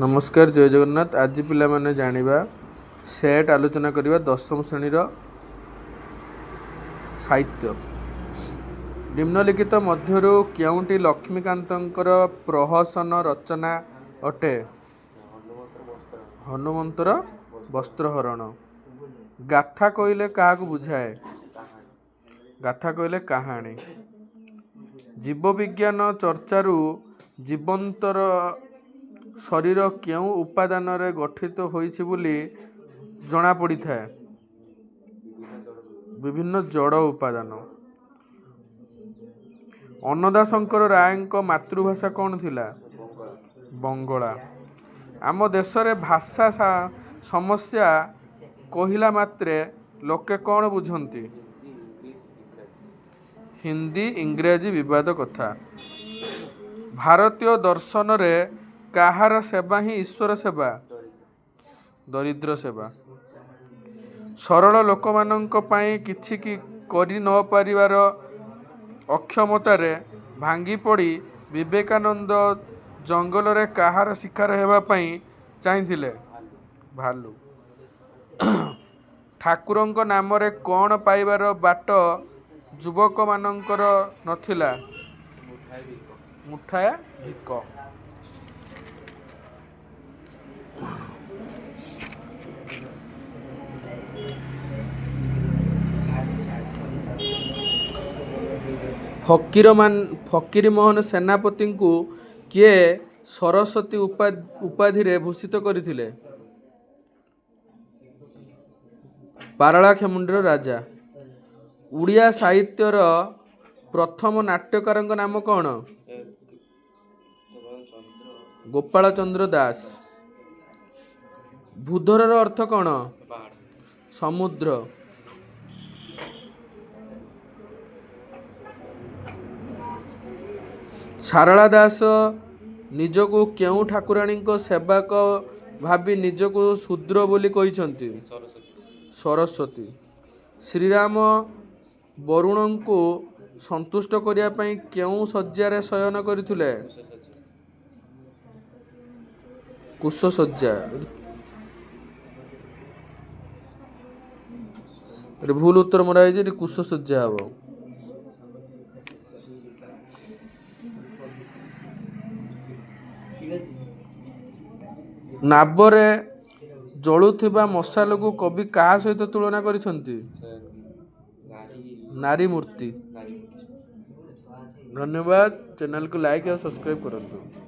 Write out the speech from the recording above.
नमस्कार जय जगन्नाथ। आज पिला माने जानिबा सेट आलोचना करिबा दशम श्रेणीर साहित्य। निम्नलिखित मध्यरु केउंटी लक्ष्मीकांतंकर प्रहसन रचना अटे? हनुमंतर वस्त्रहरण। गाथा कहिले काहाकु बुझाए? गाथा कहिले कहानी। जीव विज्ञान चर्चारू जीवंतर शरीर केउ उपादान रे गठित होइछि बोली जना पड़ी थाए? विभिन्न जड़ उपादान। अन्नदा शंकर रायଙ୍କ मातृभाषा कौन थिला? बंगला। आम देश रे भाषा समस्या कहिला मात्रे लोके कौन बुझंती? हिंदी इंग्रेजी विवाद कथा। भारतीय दर्शन रे काहार सेवा ही ईश्वर सेवा? दरिद्र सेवा। सरल लोक मानंक पई किछि की करि न परिवार अक्षमता रे भांगी पड़ी विवेकानंद जंगल रे काहार शिकार हेबा पई चाहिथिले? भालू। ठाकुरंक नाम रे कौन पाइबार बाट युवक मानंकर नथिला? मुठाया भिक। फकीर मोहन सेनापति को किए सरस्वती उपाधि रे भूषित करथिले? पारଳାखेमुंडीर राजा। उड़िया साहित्यर प्रथम नाट्यकार नाम कौन? गोपाल चंद्र दास। भूधर अर्थ कौन? समुद्र। सारला दास निजको केउ ठाकुराणी को सेवक भावी निजको शूद्र बोली कहिसंती? सरस्वती। श्रीराम वरुण को संतुष्ट करिया पई केउ सज्जार शयन करथिले? कुश सज्जा। भूल उत्तर मरा है कुश सज्जा हम। नाबरे जलुथिबा मशाल को कवि कहा सहित तुलना करिसंती? नारी मूर्ति। धन्यवाद। चैनल को लाइक और सब्सक्राइब करंतु।